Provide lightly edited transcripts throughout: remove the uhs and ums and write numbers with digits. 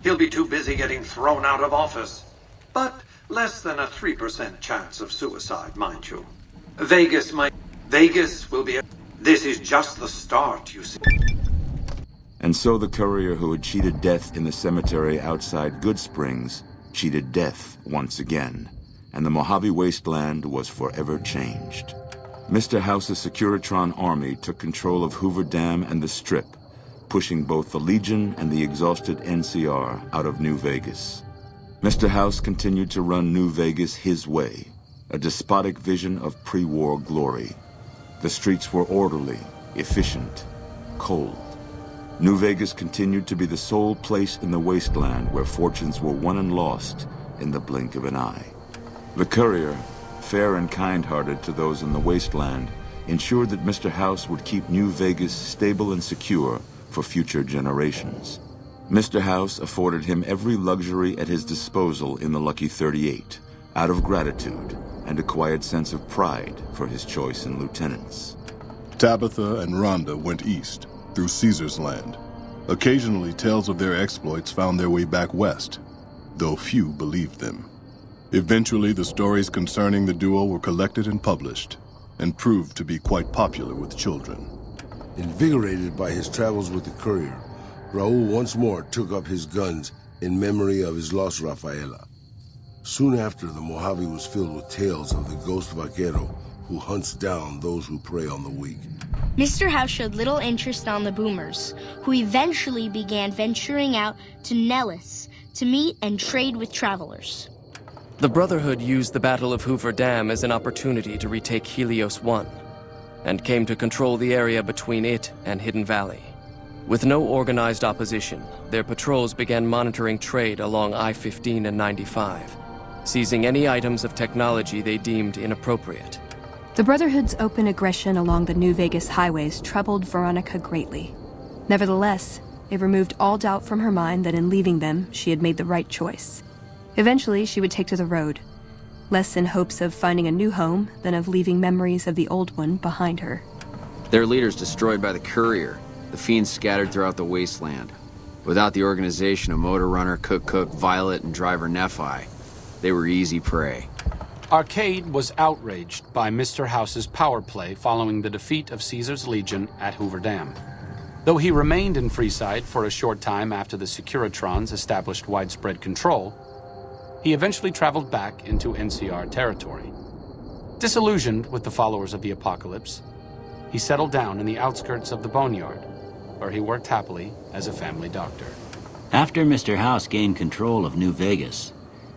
He'll be too busy getting thrown out of office. But less than a 3% chance of suicide, mind you. Vegas will be This is just the start, you see. And so the courier who had cheated death in the cemetery outside Goodsprings cheated death once again, and the Mojave Wasteland was forever changed. Mr. House's Securitron army took control of Hoover Dam and the Strip, pushing both the Legion and the exhausted NCR out of New Vegas. Mr. House continued to run New Vegas his way, a despotic vision of pre-war glory. The streets were orderly, efficient, cold. New Vegas continued to be the sole place in the wasteland where fortunes were won and lost in the blink of an eye. The courier, fair and kind-hearted to those in the wasteland, ensured that Mr. House would keep New Vegas stable and secure for future generations. Mr. House afforded him every luxury at his disposal in the Lucky 38, out of gratitude and a quiet sense of pride for his choice in lieutenants. Tabitha and Rhonda went east, through Caesar's Land. Occasionally, tales of their exploits found their way back west, though few believed them. Eventually, the stories concerning the duo were collected and published, and proved to be quite popular with children. Invigorated by his travels with the courier, Raul once more took up his guns in memory of his lost Rafaela. Soon after, the Mojave was filled with tales of the ghost vaquero who hunts down those who prey on the weak. Mr. House showed little interest on the boomers, who eventually began venturing out to Nellis to meet and trade with travelers. The Brotherhood used the Battle of Hoover Dam as an opportunity to retake Helios 1, and came to control the area between it and Hidden Valley. With no organized opposition, their patrols began monitoring trade along I-15 and 95, seizing any items of technology they deemed inappropriate. The Brotherhood's open aggression along the New Vegas highways troubled Veronica greatly. Nevertheless, it removed all doubt from her mind that in leaving them, she had made the right choice. Eventually, she would take to the road, less in hopes of finding a new home than of leaving memories of the old one behind her. Their leaders destroyed by the courier, the fiends scattered throughout the wasteland. Without the organization of Motor Runner, Cook, Violet, and driver Nephi, they were easy prey. Arcade was outraged by Mr. House's power play following the defeat of Caesar's Legion at Hoover Dam. Though he remained in Freeside for a short time after the Securitrons established widespread control, he eventually traveled back into NCR territory. Disillusioned with the followers of the apocalypse, he settled down in the outskirts of the Boneyard, where he worked happily as a family doctor. After Mr. House gained control of New Vegas,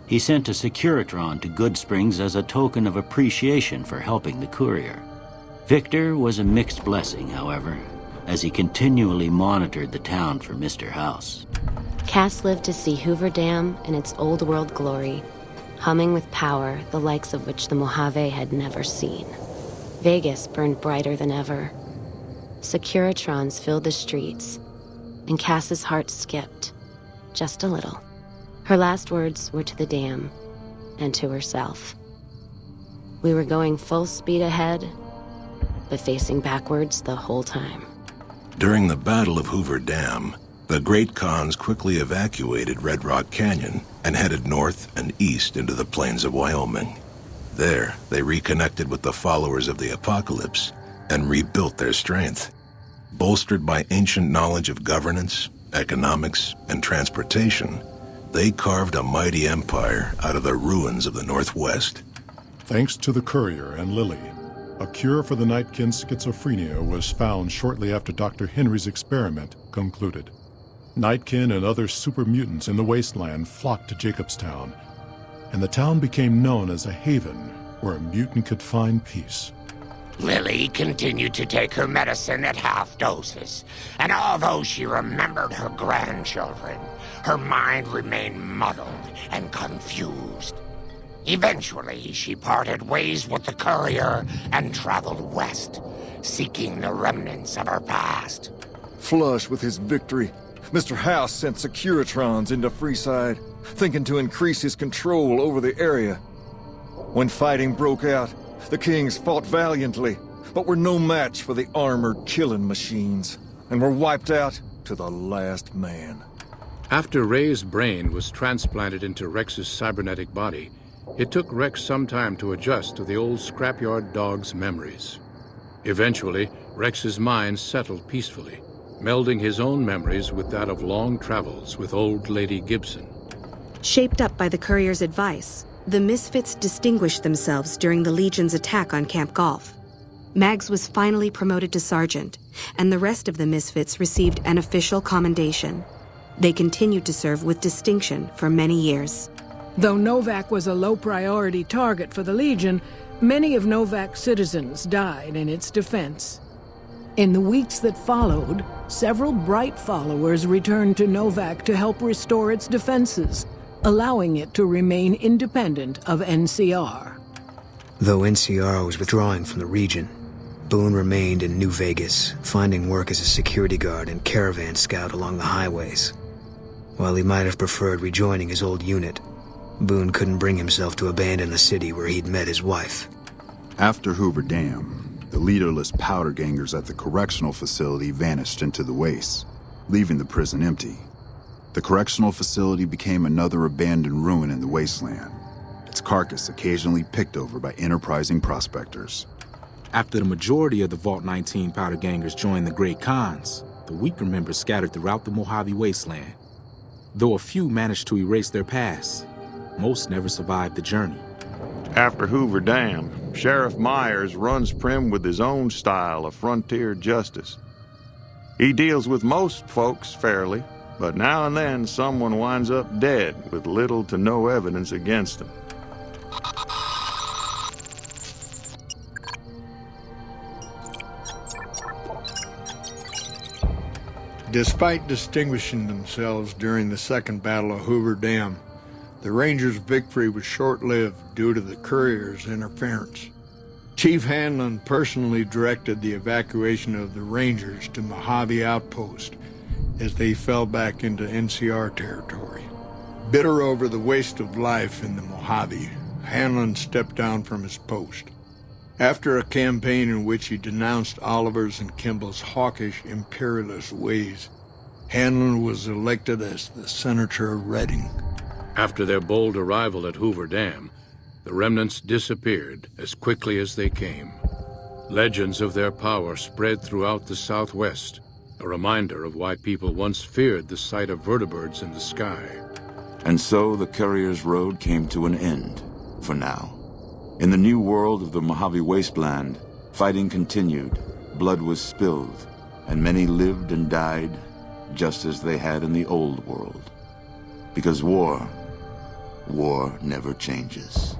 he sent a Securitron to Goodsprings as a token of appreciation for helping the courier. Victor was a mixed blessing, however, as he continually monitored the town for Mr. House. Cass lived to see Hoover Dam in its old world glory, humming with power the likes of which the Mojave had never seen. Vegas burned brighter than ever. Securitrons filled the streets, and Cass's heart skipped, just a little. Her last words were to the dam, and to herself. We were going full speed ahead, but facing backwards the whole time. During the Battle of Hoover Dam, the Great Khans quickly evacuated Red Rock Canyon and headed north and east into the plains of Wyoming. There, they reconnected with the followers of the apocalypse and rebuilt their strength. Bolstered by ancient knowledge of governance, economics, and transportation, they carved a mighty empire out of the ruins of the Northwest. Thanks to the courier and Lily, a cure for the Nightkin's schizophrenia was found shortly after Dr. Henry's experiment concluded. Nightkin and other super mutants in the wasteland flocked to Jacobstown, and the town became known as a haven where a mutant could find peace. Lily continued to take her medicine at half doses, and although she remembered her grandchildren, her mind remained muddled and confused. Eventually, she parted ways with the courier and traveled west, seeking the remnants of her past. Flush with his victory, Mr. House sent Securitrons into Freeside, thinking to increase his control over the area. When fighting broke out, the Kings fought valiantly, but were no match for the armored killing machines, and were wiped out to the last man. After Ray's brain was transplanted into Rex's cybernetic body, it took Rex some time to adjust to the old scrapyard dog's memories. Eventually, Rex's mind settled peacefully, melding his own memories with that of long travels with old Lady Gibson. Shaped up by the courier's advice, the Misfits distinguished themselves during the Legion's attack on Camp Golf. Mags was finally promoted to sergeant, and the rest of the Misfits received an official commendation. They continued to serve with distinction for many years. Though Novac was a low-priority target for the Legion, many of Novac's citizens died in its defense. In the weeks that followed, several bright followers returned to Novac to help restore its defenses, allowing it to remain independent of NCR. Though NCR was withdrawing from the region, Boone remained in New Vegas, finding work as a security guard and caravan scout along the highways. While he might have preferred rejoining his old unit, Boone couldn't bring himself to abandon the city where he'd met his wife. After Hoover Dam, the leaderless powder gangers at the correctional facility vanished into the wastes, leaving the prison empty. The correctional facility became another abandoned ruin in the wasteland, its carcass occasionally picked over by enterprising prospectors. After the majority of the Vault 19 powder gangers joined the Great Khans, the weaker members scattered throughout the Mojave Wasteland. Though a few managed to erase their past, most never survived the journey. After Hoover Dam, Sheriff Myers runs Primm with his own style of frontier justice. He deals with most folks fairly, but now and then someone winds up dead with little to no evidence against them. Despite distinguishing themselves during the Second Battle of Hoover Dam, the Rangers' victory was short-lived due to the courier's interference. Chief Hanlon personally directed the evacuation of the Rangers to Mojave Outpost as they fell back into NCR territory. Bitter over the waste of life in the Mojave, Hanlon stepped down from his post. After a campaign in which he denounced Oliver's and Kimball's hawkish, imperialist ways, Hanlon was elected as the Senator of Reading. After their bold arrival at Hoover Dam, the remnants disappeared as quickly as they came. Legends of their power spread throughout the Southwest, a reminder of why people once feared the sight of vertibirds in the sky. And so the Courier's Road came to an end, for now. In the new world of the Mojave Wasteland, fighting continued, blood was spilled, and many lived and died just as they had in the old world. Because war never changes.